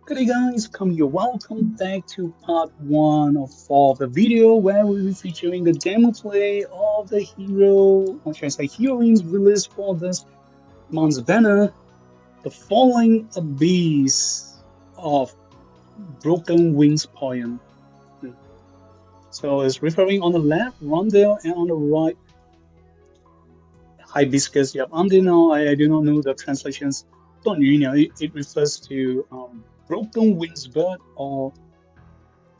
Good day guys, welcome back to part 1 of the video where we'll be featuring the demo play of the hero, or should I say heroines released for this month's banner, The Falling Abyss of Broken Wings poem. So it's referring on the left, Randele, and on the right, Hibiscus. Yep, I do not know the translations. 断语鸟, it refers to broken wings bird or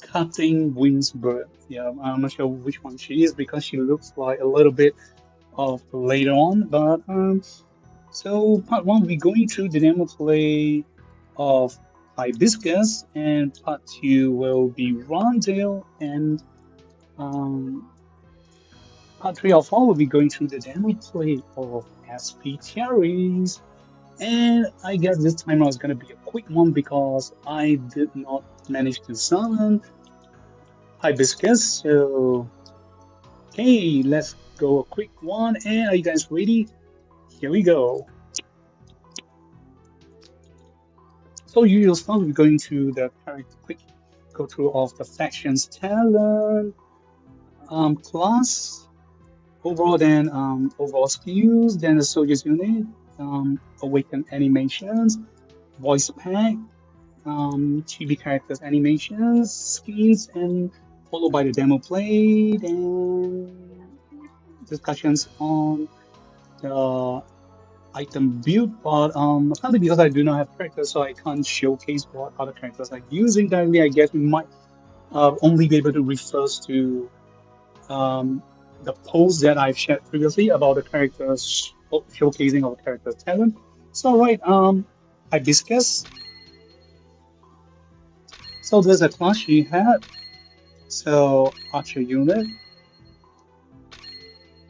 cutting wings bird. Yeah, I'm not sure which one she is because she looks like a little bit of later on. But so part 1 we're going through the demo play of Hibiscus, and part 2 will be Rondale, and part 3 or 4 will be going through the demo play of SP Tiarice. And I guess this time around is gonna be a quick one because I did not manage to summon Hibiscus. So okay, let's go a quick one. And are you guys ready? Here we go. So usual stuff, we're going through the quick go through of the factions talent, class, overall, then overall skills, then the soldiers unit, awaken animations, voice pack, chibi characters animations, skins, and followed by the demo play, and discussions on the item build. But apparently because I do not have characters, so I can't showcase what other characters are using directly. I guess we might only be able to refer to the posts that I've shared previously about the characters showcasing our character talent. So right, Hibiscus. So there's a class she had. So archer unit.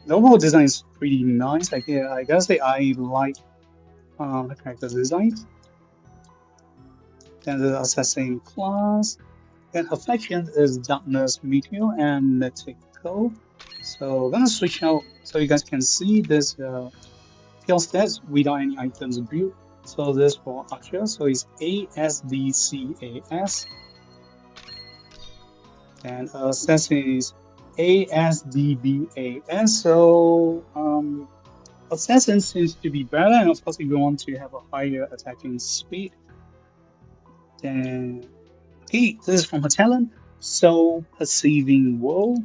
The overall design is pretty nice. I gotta say I like the character design. Then the assassin class. Then her faction is Darkness, Meteor, and Mythical. So I'm gonna switch out so you guys can see this skill stats without any items built. So this for archer, so it's ASDCAS, and assassin is ASDBAS. So assassin seems to be better, and of course if you want to have a higher attacking speed, then okay, this is from her talent. So perceiving world.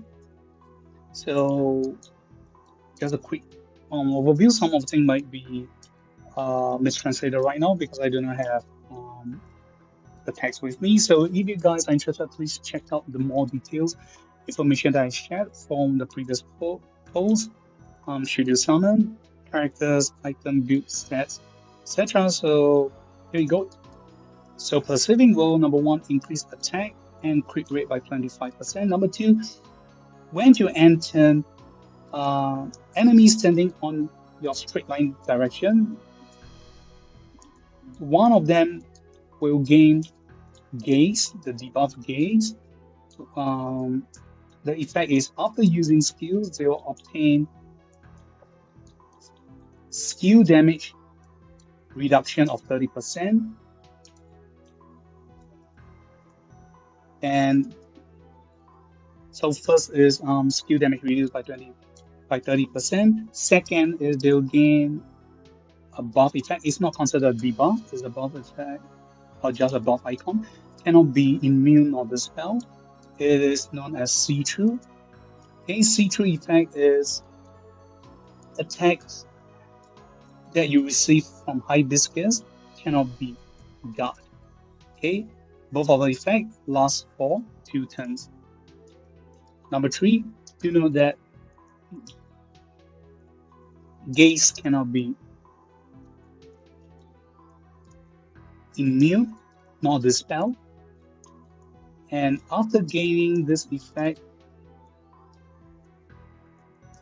So just a quick overview. Some of the things might be mistranslated right now because I do not have the text with me. So if you guys are interested, please check out the more details information that I shared from the previous post. Should you summon characters, item build stats, etc. So here you go. So perceiving will, number 1, increase attack and crit rate by 25%. Number 2, when you enter enemies standing on your straight line direction, one of them will gain gaze, the debuff gaze. The effect is after using skills, they will obtain skill damage reduction of 30%. And so first is skill damage reduced by 30%. Second is they'll gain a buff effect. It's not considered a debuff, it's a buff effect or just a buff icon. Cannot be immune or dispel. It is known as see-through. Okay, see-through effect is attacks that you receive from Hibiscus cannot be dodged. Okay, both of the effects last for 2 turns. Number 3, do know that gaze cannot be immune nor dispel, and after gaining this effect,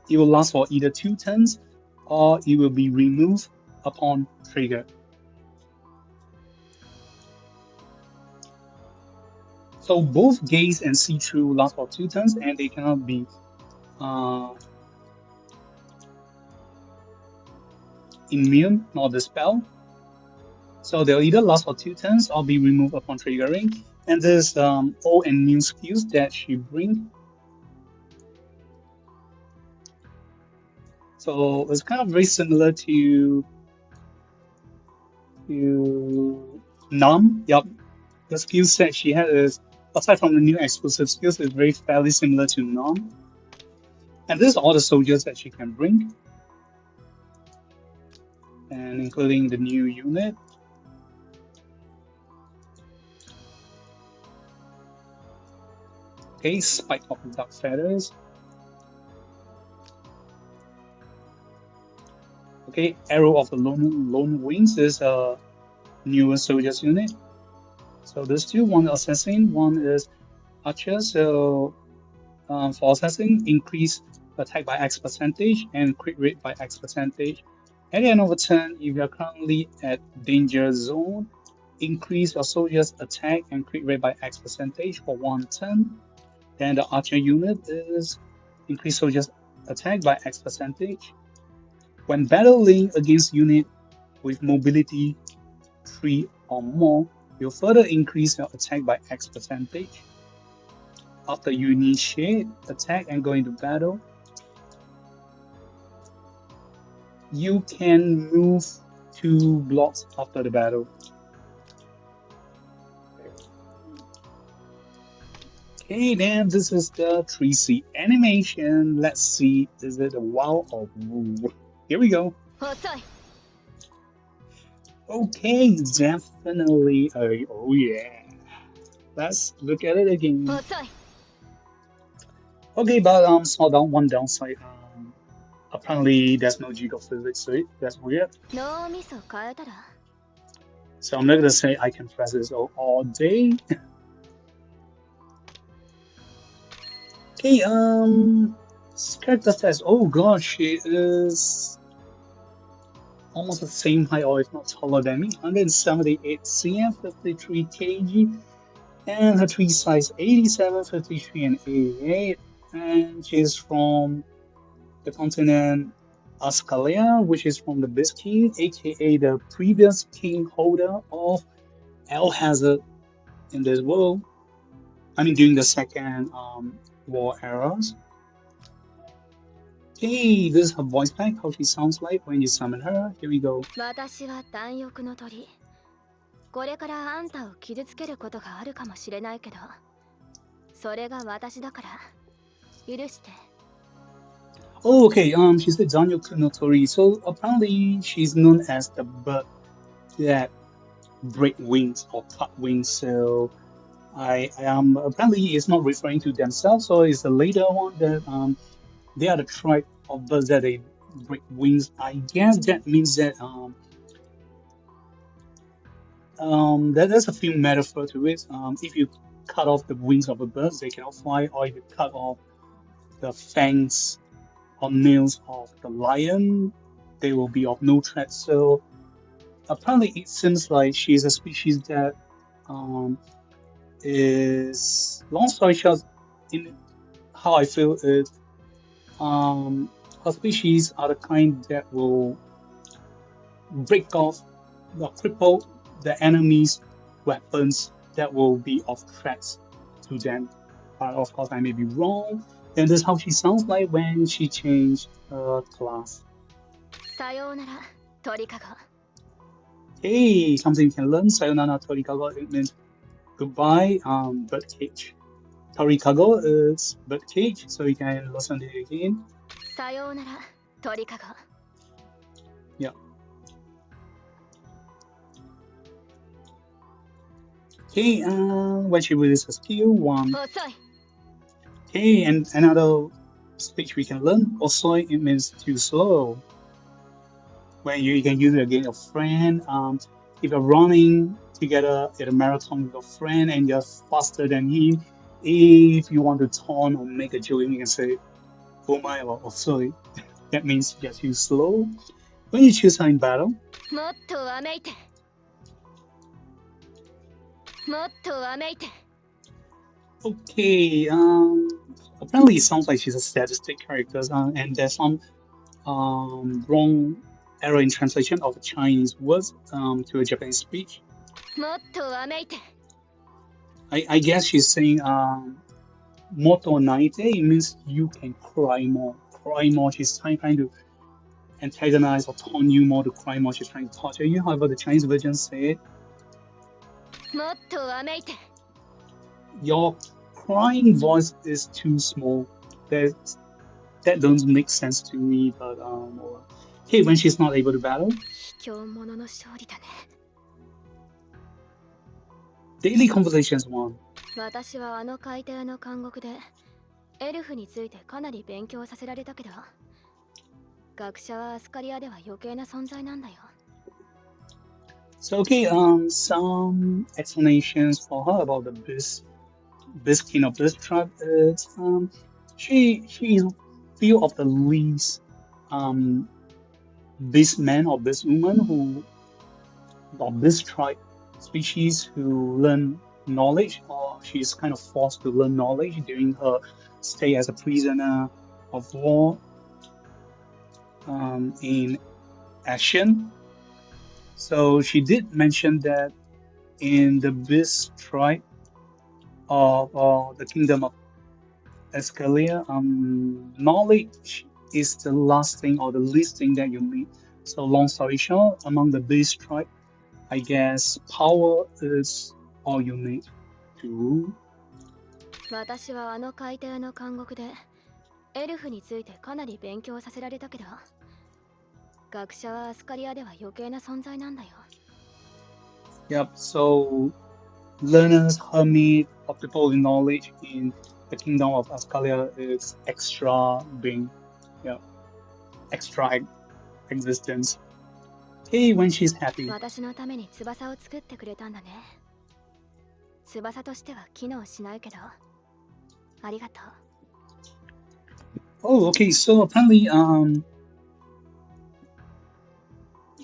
it will last for either 2 turns or it will be removed upon trigger. So both gaze and see-through last for 2 turns, and they cannot be immune nor dispel. So they'll either last for 2 turns or be removed upon triggering. And there's old and new skills that she brings. So it's kind of very similar to Numb. Yup. The skill set she has is, aside from the new exclusive skills, is very fairly similar to Numb. And these are all the soldiers that she can bring. And including the new unit. Okay, Spike of the Dark Feathers. Okay, Arrow of the Lone Wings is a newer soldiers unit. So there's two, one assassin, one is archer. So for assassin, increase attack by X percentage and crit rate by X percentage. At the end of a turn, if you're currently at danger zone, increase your soldier's attack and crit rate by X percentage for 1 turn. Then the archer unit is increase soldier's attack by X percentage. When battling against unit with mobility 3 or more, you'll further increase your attack by X percentage. After you initiate attack and go into battle, you can move 2 blocks after the battle. Okay, then this is the 3C animation. Let's see, is it a wow or woo? Here we go. Okay, definitely. Oh yeah. Let's look at it again. Okay, but saw down one downside. Apparently there's no jiggle physics to it. That's weird. So I'm not gonna say I can press this all day. Okay, character stats. Oh gosh, she is almost the same height, or if not taller than me. 178 cm, 53 kg, and her tree size 87, 53, and 88. And she's from the continent Ascalia, which is from the Biscuit, aka the previous king holder of El Hazard in this world. I mean, during the second war eras. Hey, this is her voice pack, how she sounds like when you summon her. Here we go. 私は貪欲の鳥。これからあんたを傷つけることがあるかもしれないけど、それが私だから許して。Oh, okay. She said Danyoku no Tori. So apparently she's known as the bird that break wings or cut wings. So I am apparently it's not referring to themselves. So it's the later one that they are the tribe of birds that they break wings. I guess that means that there's a few metaphor to it. If you cut off the wings of a bird, they cannot fly, or if you cut off the fangs or nails of the lion, they will be of no threat. So apparently, it seems like she's a species that is long story short. In how I feel is, her species are the kind that will break off or cripple the enemy's weapons that will be of threats to them. But of course, I may be wrong. And this is how she sounds like when she changed her class. さようなら、鳥かご。Hey, something you can learn. Sayonara Torikago, it means goodbye, birdcage. Torikago is birdcage, so you can listen to it again. さようなら、鳥かご。Yeah. Okay, when she releases a skill, one. 遅い。 Okay, and another speech we can learn. Osoi, it means too slow. When you can use it against a friend. If you're running together at a marathon with a friend and you're faster than him, if you want to taunt or make a joke, you can say, "Oh my," or "Osoi." That means you're too slow. When you choose her in battle. もっとわめいて。もっとわめいて。 Okay, apparently it sounds like she's a statistic character, and there's some wrong error in translation of Chinese words to a Japanese speech. もっとわめいて I guess she's saying moto naite, it means you can cry more. Cry more. She's trying to antagonize or taunt you more to cry more. She's trying to torture you. However, the Chinese version said, もっとわめいて your crying voice is too small. That doesn't make sense to me, but okay, when she's not able to battle. 卑怯者の勝利だね Daily conversations 1. 私はあの海底の監獄でエルフについてかなり勉強させられたけど学者はアスカリアでは余計な存在なんだよ So okay, some explanations for her about the Biskin of this tribe is she is few of the least this man or this woman who of this tribe species who learn knowledge, or she's kind of forced to learn knowledge during her stay as a prisoner of war in Ashen. So she did mention that in the Bis tribe of the kingdom of Escalia, knowledge is the last thing or the least thing that you need. So long story short, among the Bis tribe, I guess power is all you need to. 私はあの海底の監獄でエルフについてかなり勉強させられたけど学者はアスカリアでは余計な存在なんだよ Yep, so learners, hermit, or people with knowledge in the kingdom of Ascalia is extra being, yeah, extra existence. Okay, when she's happy. 私のために翼を作ってくれたんだね翼としては機能しないけどありがとう Oh, okay, so apparently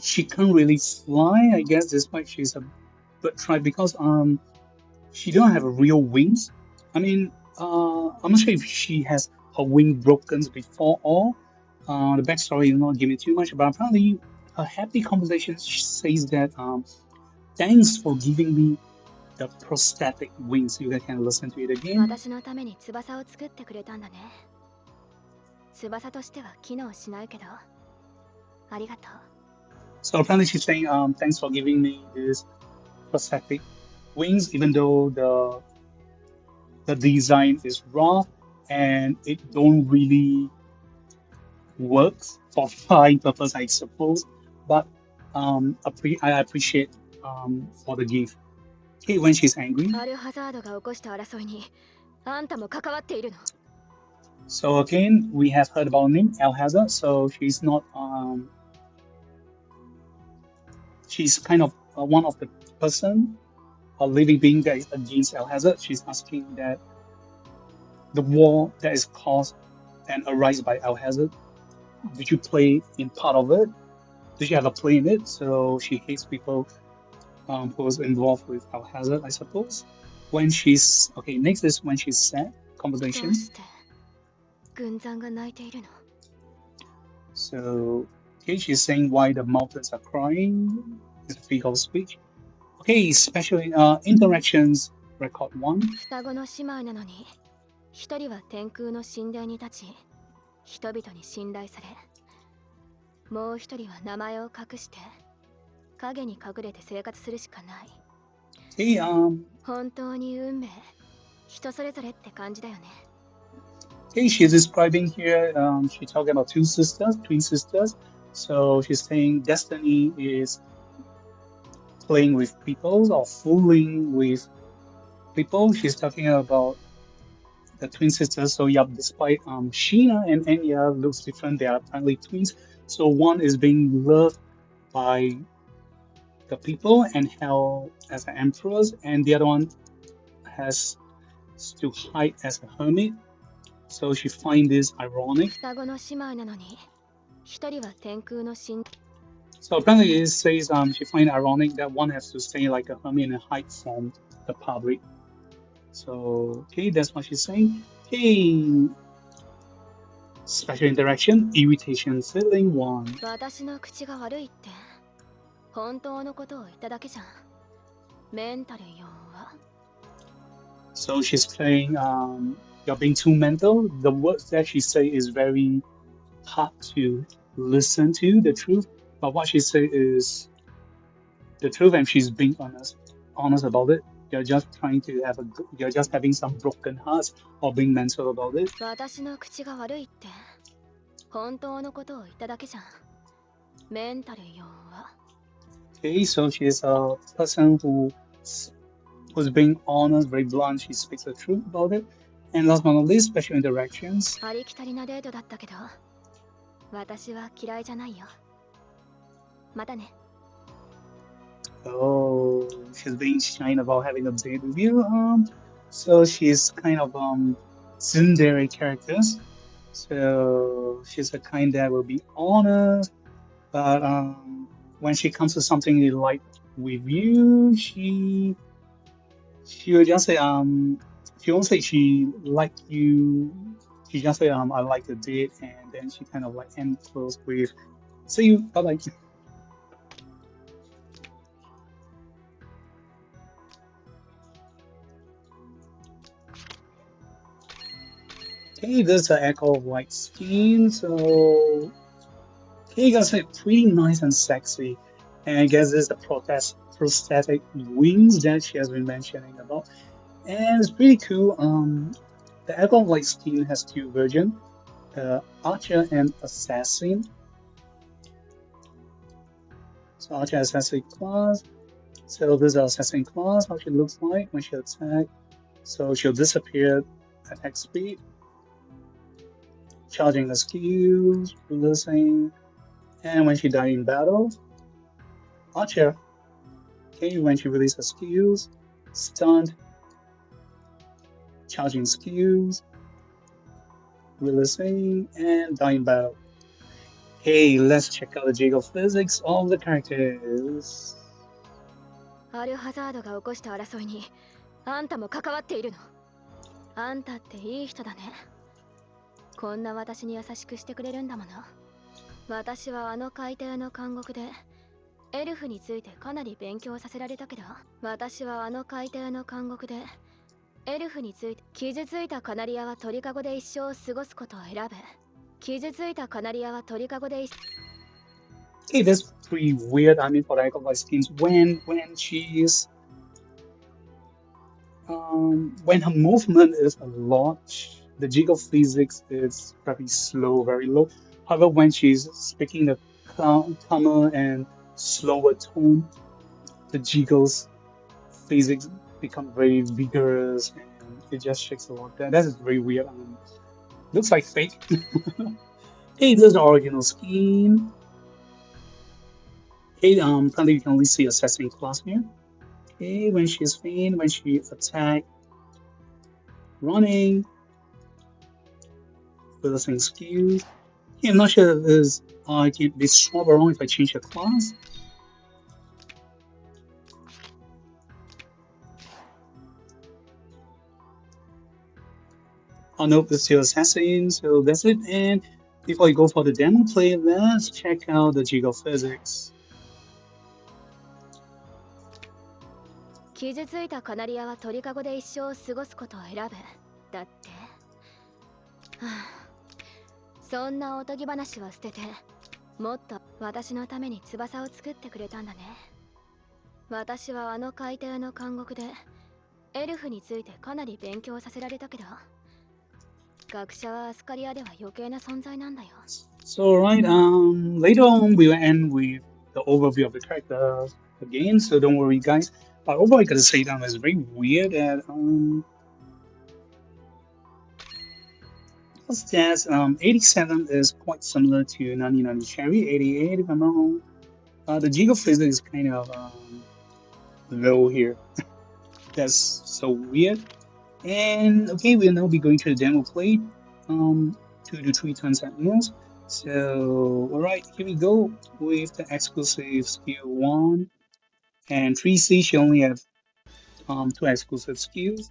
she can't really fly, I guess, despite she's a bird tribe, because she don't have real wings. I mean, I'm not sure if she has her wing broken before or the backstory is not giving too much, but apparently her happy conversation says that thanks for giving me the prosthetic wings. You guys can listen to it again. 私のために翼を作ってくれたんだね翼としては機能しないけどありがとう So apparently she's saying thanks for giving me this prosthetic wings, even though the design is raw and it don't really work for flying purpose, I suppose. But I appreciate for the gift. Okay, when she's angry. アルハザードが起こした争いにあんたも関わっているの So again, we have heard about name Alhazard. So she's not she's kind of one of the person or living being that is against Alhazard. She's asking that the war that is caused and arise by Alhazard, did you play in part of it? Did you have a play in it? So she hates people who was involved with Alhazard, I suppose. When she's okay, next is when she's sad. ど Conversation. うして軍山が泣いているの So okay, she's saying why the mountains are crying. It's a figure of speech. Okay, especially interactions record 1. 双子の姉妹なのに一人は天空の神殿に立ち人々に信頼されもう一人は名前を隠して影に隠れて生活するしかない Okay, 本当に運命人それぞれって感じだよね okay, she's describing here, she's talking about two sisters, twin sisters. So she's saying destiny is playing with people or fooling with people. She's talking about the twin sisters. So yeah, despite Sheena and Enya looks different, they are apparently twins. So one is being loved by the people and held as an empress, and the other one has to hide as a hermit. So she finds this ironic. 双子の姉妹なのに一人は天空の神 So apparently it says she finds it ironic that one has to stay like a hermit and hide from the public. So okay, that's what she's saying. Okay. Special interaction, irritation ceiling 1. 私の口が悪いって本当のことを言っただけじゃん。メンタル弱。 So she's saying, you're being too mental. The words that she say is very hard to listen to, the truth. But what she say is the truth, and she's being honest about it. You're just trying to have you're just having some broken hearts or being mental about it. 私の口が悪いって本当のことを言っただけじゃん。メンタル弱。 Okay, so she's a person who's being honest, very blunt. She speaks the truth about it. And last but not least, special interactions. ありきたりなデートだったけど、私は嫌いじゃないよ。またね。 Oh, she's being shy about having a date with you. So she's kind of tsundere characters. So she's the kind that will be honest, but when she comes to something like with you, she will just say she won't say she like you. She just say I like the date, and then she kind of like end close with see you, bye bye. Okay, this is an echo of white skin, so okay, you guys look pretty nice and sexy. And I guess this is the prosthetic wings that she has been mentioning about. And it's pretty cool. The echo of white skin has two versions, Archer and Assassin. So Archer and Assassin class. So this is Assassin class, how she looks like when she attacks. So she'll disappear attack speed. Charging the skills, releasing, and when she died in battle, Archer, okay, when she releases skills, stunned, charging skills, releasing, and die in battle. Hey, let's check out the jiggle physics of the characters. アルハザードが起こした争いにあんたも関わっているの。あんたっていい人だね。こんな私に優しくしてくれるんだもの。私はあの海底の監獄でエルフについてかなり勉強させられたけど、私はあの海底の監獄でエルフについて傷ついたカナリアは鳥かごで一生を過ごすことを選べ。傷ついたカナリアは鳥かごで一 Okay, that's pretty weird. I mean, for the icon by skins, when she's when her movement is a lot, the jiggle physics is very slow, very low. However, when she's speaking the calmer and slower tone, the jiggles physics become very vigorous and it just shakes a lot. That is very weird. Looks like fake. Hey, this is the original skin. Hey, currently you can only see assassin class here. Okay, when she's faint, when she attack, running, releasing skills. Okay, I'm not sure if this I can be swap around if I change the class. Oh no, this is still assassin, so that's it. And before you go for the demo play, let's check out the jiggle physics. 傷ついたカナリアは鳥かごで一生を過ごすことを選べ。だって、はあ、そんなおとぎ話は捨てて、もっと私のために翼を作ってくれたんだね。私はあの海底の監獄でエルフについてかなり勉強させられたけど、学者はアスカリアでは余計な存在なんだよ。So right, later on we will end with the overview of the characters again, so don't worry guys. But overall I gotta say that it's very weird that what's that? 87 is quite similar to 99 Cherry, 88 if I'm not wrong. The jiggle physics is kind of low here. That's so weird. And okay, we'll now be going to the demo play 2 to 3 times at most. So alright, here we go with the exclusive skill 1 and 3C. She only have 2 exclusive skills.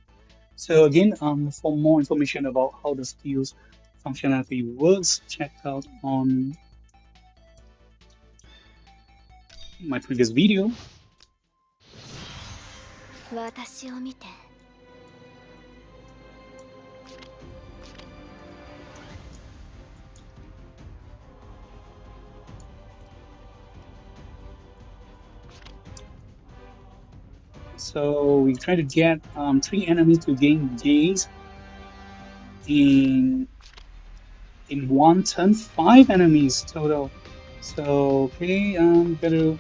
So again, for more information about how the skills functionality works, check out on my previous video. 私を見て。So we try to get 3 enemies to gain gaze in one turn, 5 enemies total. So okay, gotta.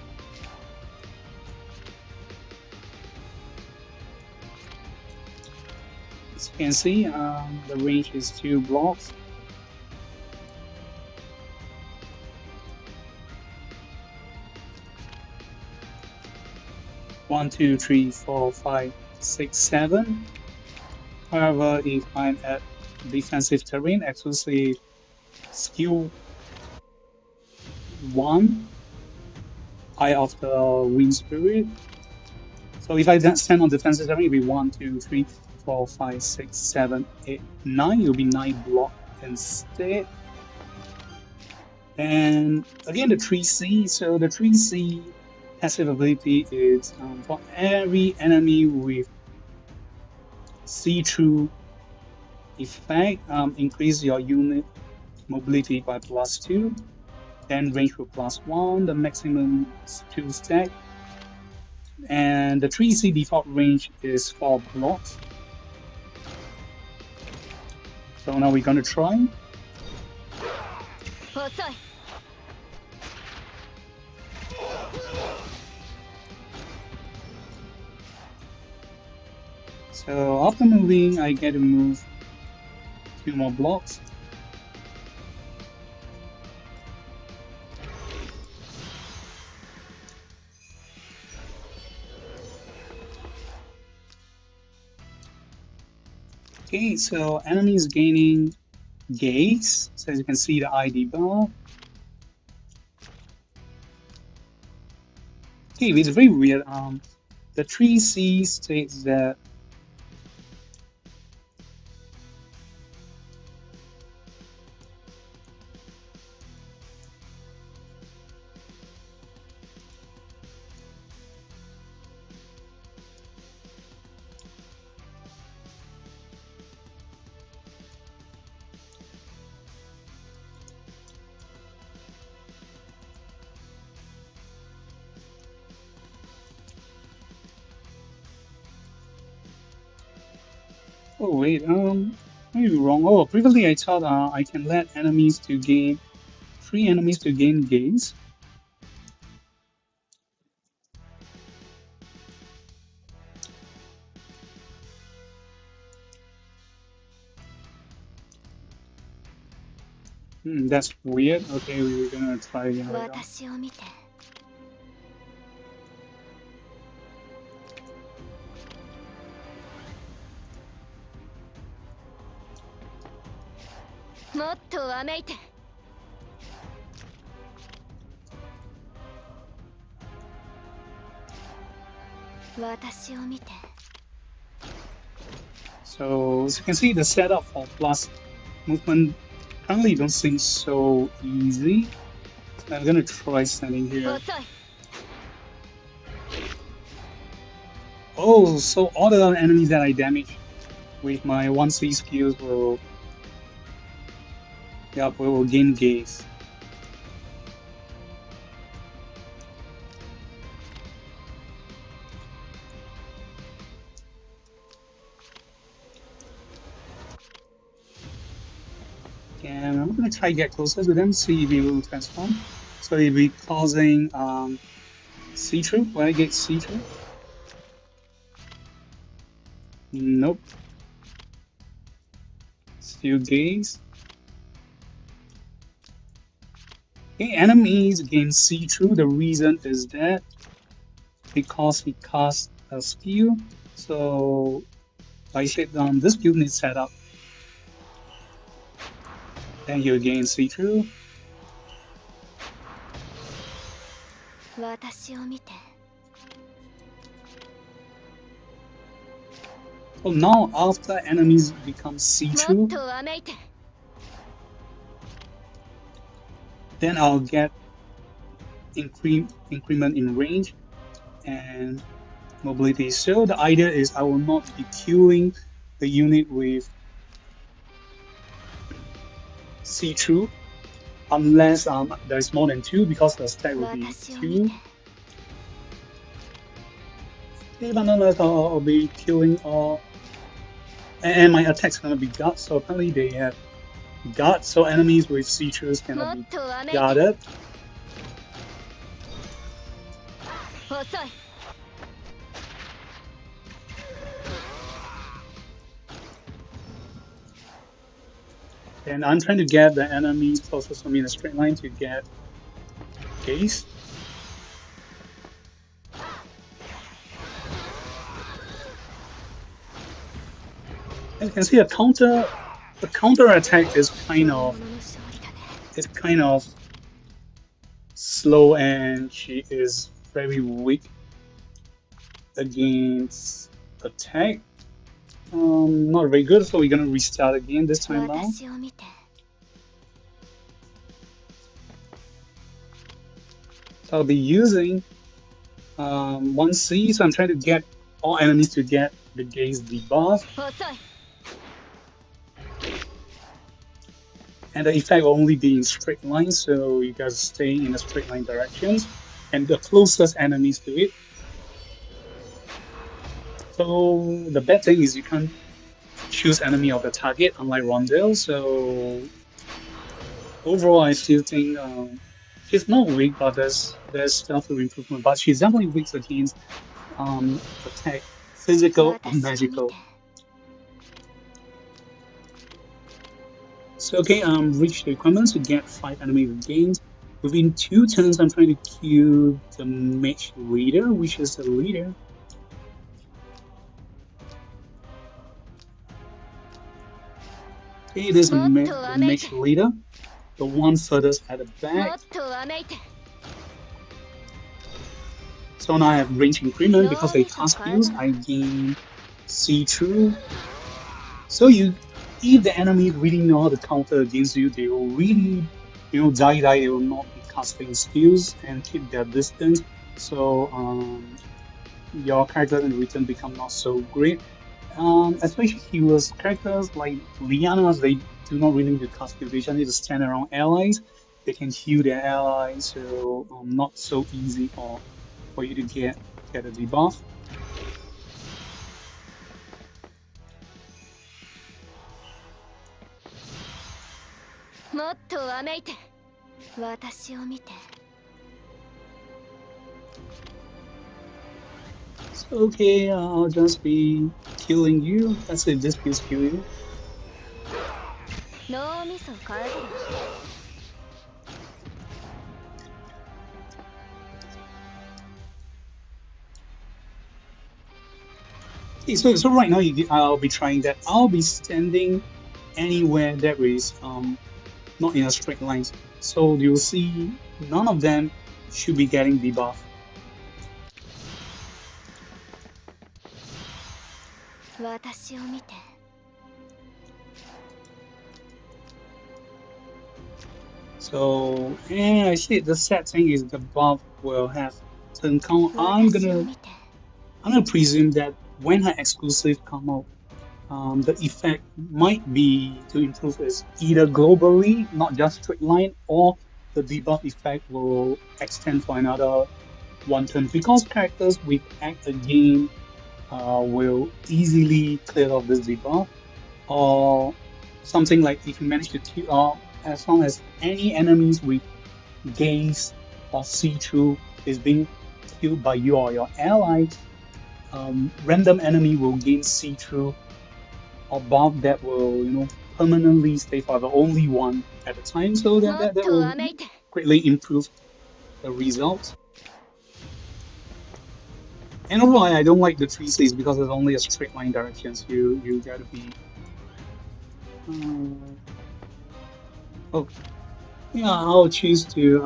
As you can see, the range is 2 blocks. One, two, three, four, five, six, 7. However, if I'm at defensive terrain, exclusive skill 1, Eye of the Wind Spirit. So if I stand on defensive terrain, it'll be 1, 2, 3, 4, 5, 6, 7, 8, 9. It'll be 9 block instead. And again, the 3C. So the 3C passive ability is for every enemy with see-through effect, increase your unit mobility by +2, then range with +1, the maximum 2 stack, and the 3C default range is 4 blocks. So now we're gonna try. So after moving, I get to move 2 more blocks. Okay, so enemies gaining gaze. So as you can see, the ID bar. Okay, it's very weird. The 3C states that oh wait, maybe wrong. Oh, previously I thought I can let enemies to gain 3 enemies to gain gaze. That's weird. Okay, we're gonna try again right now. 私を見て。もっとわめいて。私を見て。So as you can see, the setup for plus movement currently don't seem so easy. I'm gonna try standing here. Oh, so all the enemies that I damage with my 1C skills will, will gain gaze. And I'm gonna try to get closer to them, see if it will transform. So it'll be causing see-through. When I get see-through? Nope. Still gaze. Okay, enemies gain see-through. The reason is that because he cast a skill. So I said this skill needs setup. Then you gain see-through. 私を見て。 So now after enemies become see-through, then I'll get increment in range and mobility. So the idea is I will not be killing the unit with see-through unless there's more than 2, because the stack will be 2. Okay, but nonetheless, I'll be killing all, and my attack's gonna be guard. So apparently they have guard, so enemies with see-throughs cannot be guarded. And I'm trying to get the enemies closest to me in a straight line to get case. As you can see, the counter attack is kind of slow, and she is very weak against attack. Not very good, so we're gonna restart again this time around. So I'll be using 1C, so I'm trying to get all enemies to get the gaze debuff. And the effect will only be in straight lines, so you guys stay in the straight line directions and the closest enemies to it. So the bad thing is you can't choose enemy of the target, unlike Randele. So overall, I still think she's not weak, but there's definitely improvement. But she's definitely weak against attack, physical or magical. So okay, reach the requirements to get 5 enemy gains. Within 2 turns, I'm trying to kill the mage leader, which is the leader. Okay, it is the mage leader, the one furthest at the back. So now I have range increment because they cast skills. I gain see-through. So if the enemy really know how to counter against you, they will really, die. They will not be casting skills and keep their distance. So your character in return become not so great. Especially healers characters like Lianas, they do not really need to cast skills. They just need to stand around allies. They can heal their allies, so not so easy for you to get a debuff. So, okay, I'll just be killing you. Let's say this kills kill you. Okay, so right now I'll be trying that. I'll be standing anywhere that is not in a straight line. So you'll see none of them should be getting debuff. So, and I see the sad thing is the buff will have turn count. I'm gonna presume that when her exclusive come out, the effect might be to improve is either globally, not just straight line, or the debuff effect will extend for another 1 turn, because characters with act again will easily clear off this debuff, or something like if you manage to kill, as long as any enemies with gaze or see-through is being killed by you or your allies, random enemy will gain see-through or buff that will permanently stay for the only one at a time, so that will greatly improve the results. And overall, I don't like the 3Cs because there's only a straight line directions. You gotta be. Oh, yeah. I'll choose to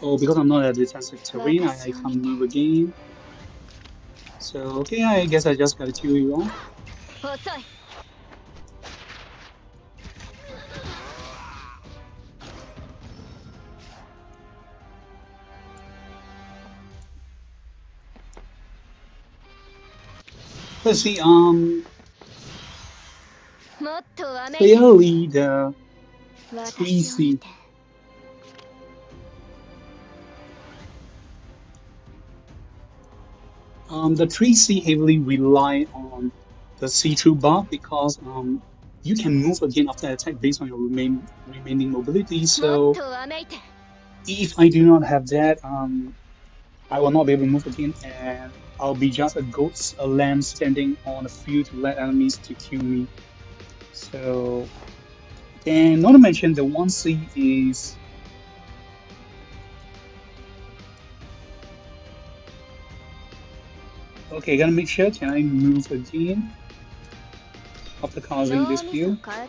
Oh, because I'm not at defensive terrain, I can't move again. So okay, I guess I just gotta kill you all. let's see. もっとわめいて Clearly the 私を見 3C. て The 3C heavily rely on the see-through buff because you can move again after attack based on your remaining mobility. もっ So とわめいて if I do not have that, I will not be able to move again, and I'll be just a ghost, a lamb standing on the field to let enemies to kill me. So, and not to mention the 1C is okay. Gotta make sure can I move again after causing 脳 this みそ変 field? えたら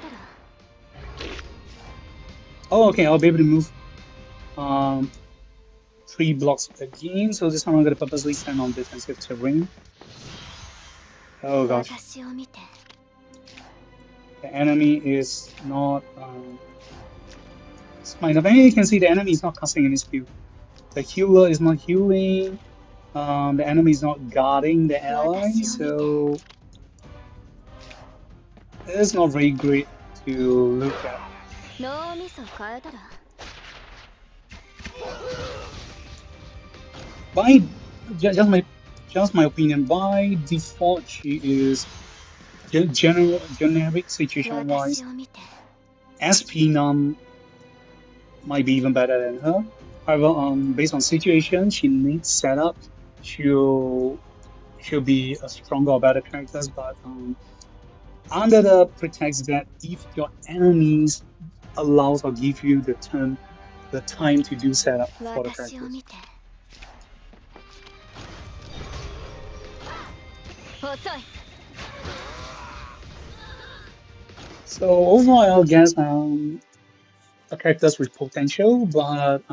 Oh, okay. I'll be able to move um 3 blocks again. So this time I'm gonna purposely stand on defensive terrain. Oh gosh, 私を見て the enemy is not. It's fine. And you can see the enemy is not casting any skill. The healer is not healing. The enemy is not guarding the ally, 私を見て so it's not very great to look at. 脳みそ変えたら By just my opinion, by default she is generic situation 私 wise. を見て SP num might be even better than her. However, based on situation, she needs setup. She'll be a stronger or better character, but under the pretext that if your enemies allows or give you the time to do setup for the 私を characters. 見て遅い So overall, I guess a characters with potential, but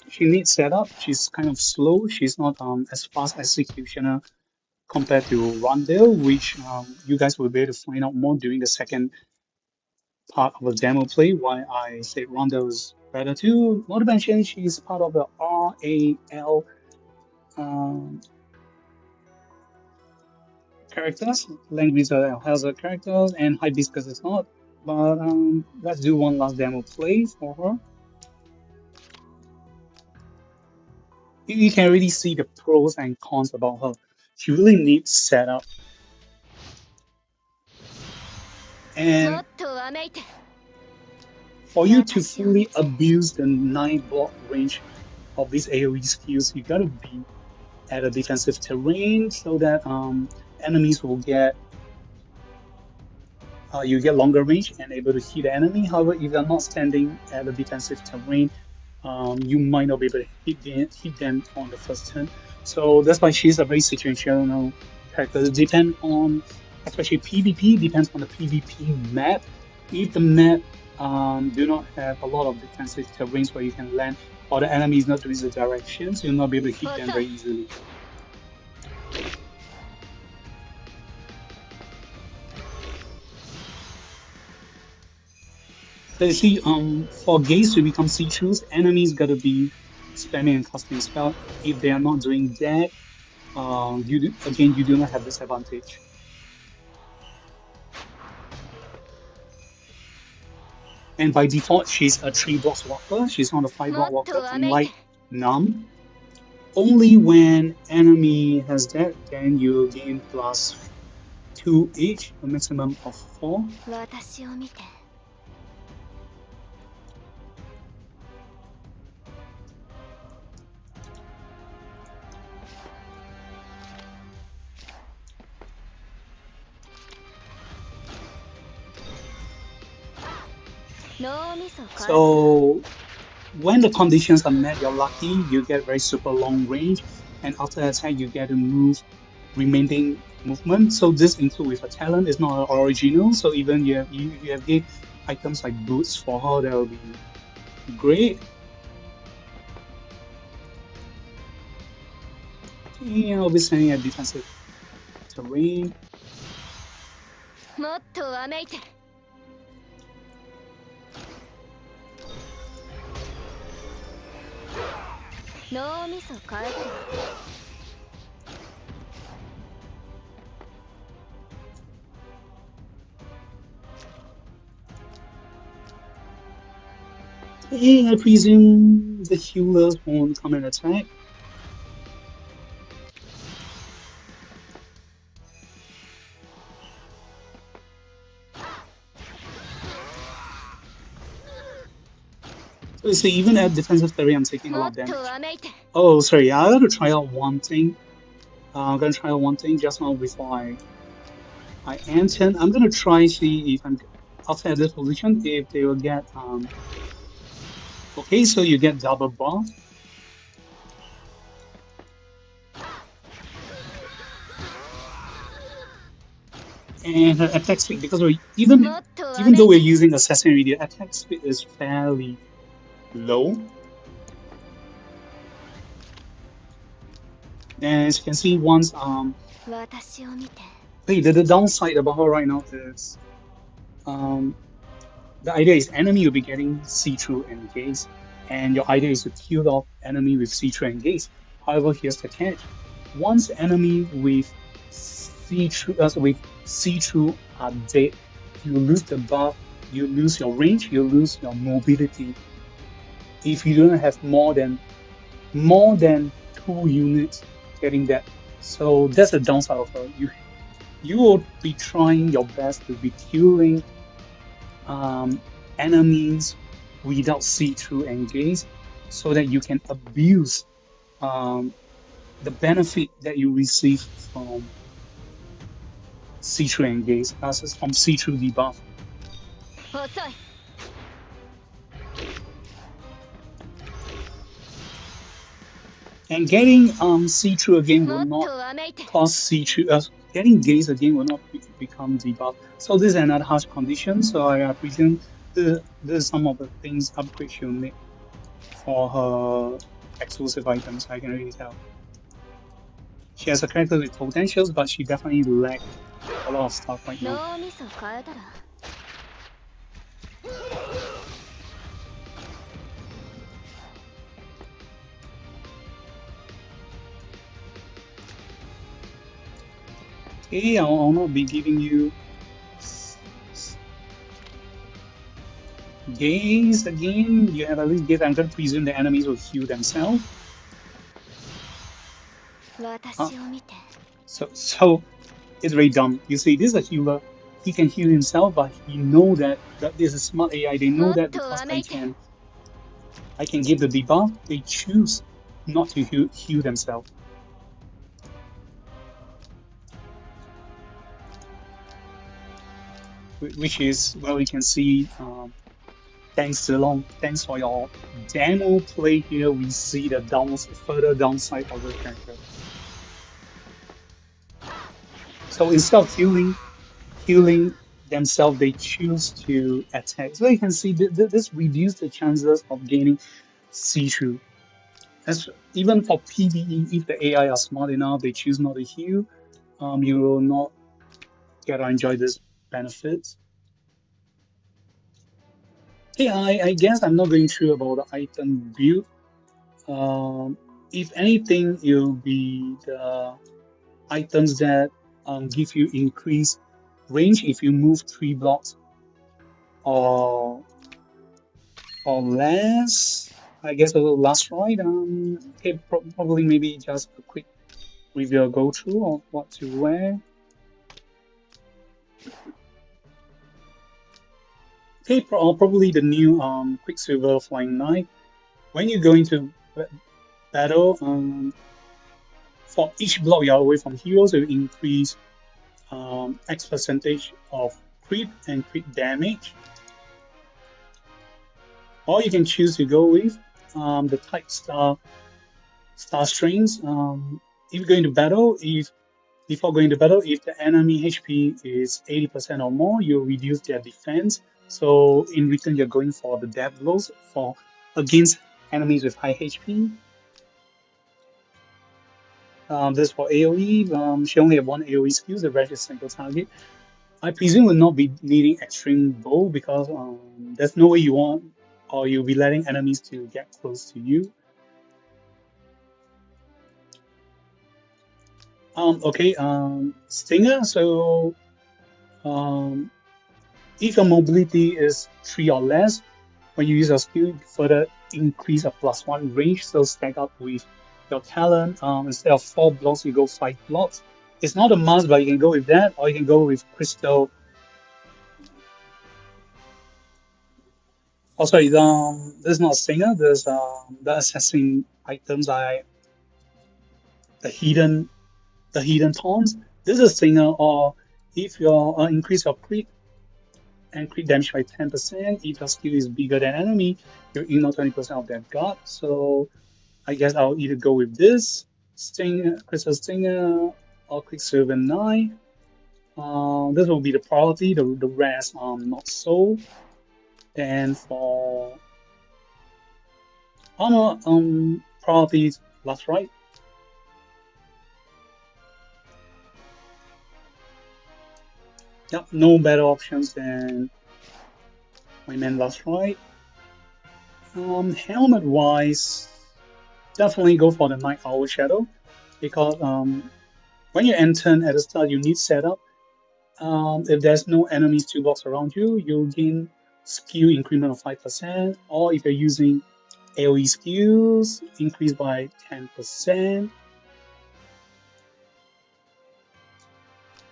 she needs setup. She's kind of slow. She's not as fast executioner compared to Randele, which you guys will be able to find out more during the second part of the demo play. Why I say Randele is better too. Not to mention she's part of the RAL um, characters. Langrisser has a characters, and Hibiscus is not. But let's do one last demo play for her. You can really see the pros and cons about her. She really needs setup. も And っとわめいて for you to fully abuse the 9 block range of these AoE skills, you gotta be at a defensive terrain so that enemies will get you get longer range and able to hit the enemy. However, if you're not standing at a defensive terrain, you might not be able to hit them on the first turn. So that's why she's a very situational character. It depends on, especially PvP, depends on the PvP map. If the map do not have a lot of defensive terrains where you can land, or the enemy is not doing the directions, you'll not be able to hit them very easily. So you see, for gaze to become see-throughs, enemies gotta be spamming and casting spell. If they are not doing that, you do not have this advantage. And by default, she's a 3 blocks walker. She's not a 5 block walker, unlike Num. Only when enemy has that, then you gain +2 each, a maximum of 4. 私を見て 脳みそ変えたら So when the conditions are met, you're lucky, you get very super long range, and after attack, you get to move remaining movement. So this include with a talent, it's not original. So even you have gave items like boots for her, that will be great. Yeah, I'll be sending a defensive terrain. もっとわめいて脳みそ変えたら And I presume the healers won't come and attack. So you see, even at defensive theory, I'm taking a lot of damage. Oh, sorry, I gotta try out one thing. I'm gonna try out one thing just now before I enter. I'm gonna try see if I'm outside this position if they will get okay, so you get double buff. And her attack speed, because even though we're using assassin, the attack speed is fairly low. And as you can see, once hey, the downside about her right now is the idea is enemy will be getting see-through and gaze, and your idea is to kill off enemy with see-through and gaze. However, here's the catch: once enemy with see-through are dead, you lose the buff, you lose your range, you lose your mobility. If you don't have more than 2 units getting that, so that's the downside of her. You will be trying your best to be killing enemies without see-through and gaze, so that you can abuse the benefit that you receive from see-through and gaze, that's from see-through debuff. And getting see-through again will not cause see-through. Getting gaze again will not become debuff. So this is another harsh condition. So I presume this is some of the things upgrade she'll need for her exclusive items. I can really tell. She has a character with potentials, but she definitely lacks a lot of stuff right now. Okay, I'll not be giving you gaze again. You have at least gaze. I'm going to presume the enemies will heal themselves. So it's very dumb. You see, this is a healer. He can heal himself, but he know that this is smart AI. They know that because I can give the debuff. They choose not to heal themselves. Which is well, you can see. Thanks Zilong, thanks for your demo play here. We see the further downside of the character. So instead of healing themselves, they choose to attack. So you can see this reduces the chances of gaining see-through. Even for PvE, if the AI are smart enough, they choose not to heal. You will not get to enjoy this benefits. Okay, I guess I'm not going through about the item build. If anything, it will be the items that give you increased range if you move 3 blocks or less. I guess a little last ride. Okay, probably maybe just a quick review or go through of what to wear. Okay, probably the new Quicksilver Flying Knight. When you go into battle, for each block you're away from heroes, it will increase X percentage of crit and crit damage. Or you can choose to go with the type star strings. If you go into battle, before going to battle, if the enemy HP is 80% or more, you reduce their defense. So in return, you're going for the death blows against enemies with high HP. This for AoE. She only have one AoE skill, the rest is single target. I presume will not be needing extreme bow because there's no way you want or you'll be letting enemies to get close to you. Okay, Stinger. So if your mobility is 3 or less, when you use your skill, you further increase a +1 range, so stack up with your talent. Instead of 4 blocks, you go 5 blocks. It's not a must, but you can go with that, or you can go with crystal. Oh, sorry, there's not a singer. There's the assassin items. The hidden the hidden taunts. This is a singer, or if you increase your crit and crit damage by 10%, if your skill is bigger than enemy, you ignore 20% of that guard. So I guess I'll either go with this Crystal Stinger or Quicksilver 9. This will be the priority, the rest not so. Then for armor, priorities last right. Yep, no better options than my man last right. Helmet wise, definitely go for the Night Owl Shadow because when you enter at the start, you need setup. If there's no enemies to box around you, you'll gain skill increment of 5%, or if you're using AoE skills, increase by 10%.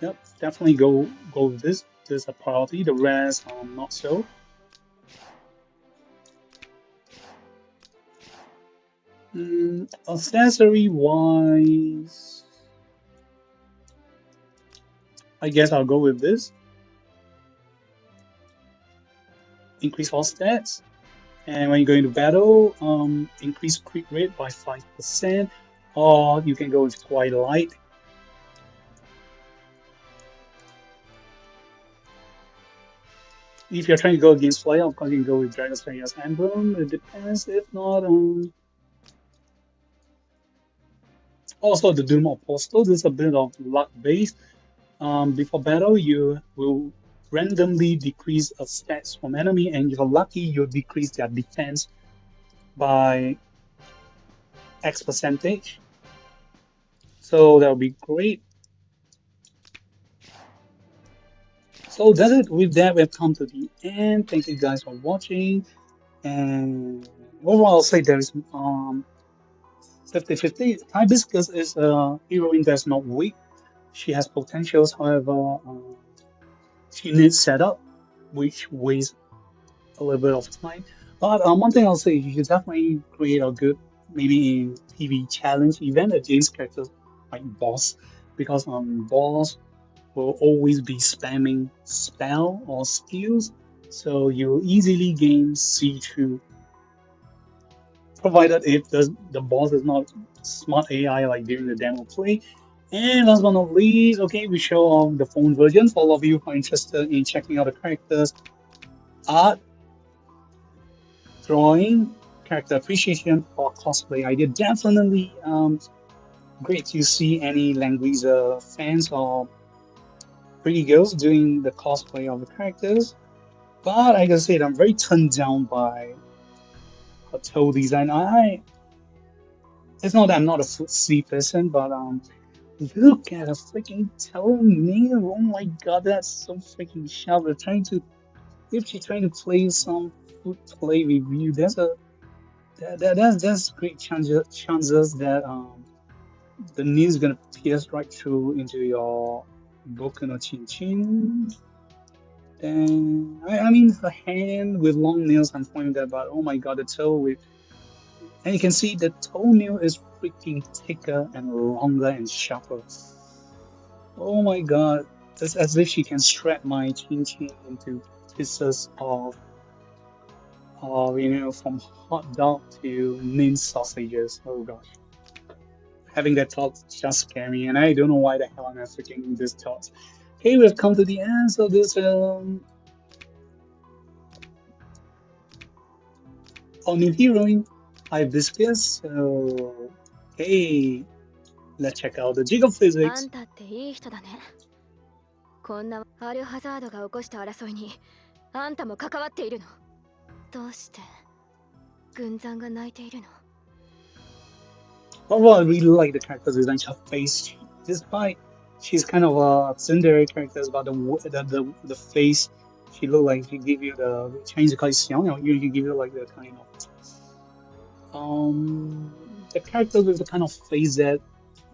Yep, definitely go with this. This is a priority. The rest, not so. Accessory wise, I guess I'll go with this. Increase all stats. And when you go into battle, increase crit rate by 5%, or you can go with Twilight. If you're trying to go against Flare, of course you can go with Dragon Slayer's Emblem. It depends. If not, also the Doom Apostle. This is a bit of luck based. Before battle, you will randomly decrease a stats from enemy, and if you're lucky, you'll decrease their defense by X percentage. So that'll be great. So that's it. With that, we've come to the end. Thank you guys for watching. And overall, I'll say there is 50-50. Hibiscus is a heroine that's not weak. She has potentials, however, she needs setup, which wastes a little bit of time. But one thing I'll say, you should definitely create a good, maybe in PvE challenge event against characters like boss, because boss will always be spamming spell or skills, so you'll easily gain C2, provided if the boss is not smart AI like during the demo play. And last but not least, okay, we show the phone version for all of you who are interested in checking out the characters, art, drawing, character appreciation, or cosplay idea. Definitely great to see any Langrisser fans or pretty girls doing the cosplay of the characters. But like I said, I'm very turned down by her toe design. It's not that I'm not a footsie person, but look at a freaking toenail. Oh my god, that's so freaking sharp. If she's trying to play some foot play with you, that's great chances that the nail is gonna pierce right through into your boku no chin chin. And I mean her hand with long nails, I'm pointing that, but oh my god, the toe with, and you can see the toenail is freaking thicker and longer and sharper. Oh my god, it's as if she can strap my chin chin into pieces of from hot dog to minced sausages. Oh gosh. Having that thought just scare me, and I don't know why the hell I'm freaking this thought. Okay, we've come to the end, so this all new heroine, Hibiscus. So hey, let's check out the jig of physics. あんたっていい人だね。こんなアルハザードが起こした争いにあんたも関わっているの。どうして軍団が泣いているの？ Overall, I really like the character design. Her face, despite she's kind of a tsundere character, but the face she look like she give you the change the color 小鸟 usually give you like the kind of the character with the kind of face that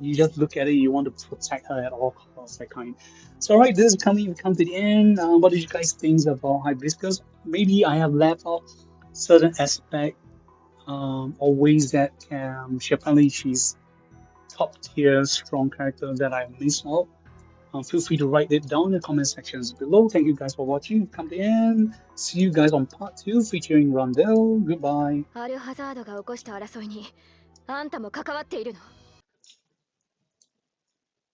you just look at it, you want to protect her at all costs, that kind. So, alright, this is coming. We come to the end. What did you guys think about Hibiscus? Maybe I have left out certain aspect, or ways that apparently she's top tier strong character that I missed out. Feel free to write it down in the comment sections below. Thank you guys for watching. Come to the end. See you guys on part 2 featuring Randele. Goodbye. アルハザードが起こした争いにあんたも関わっているの？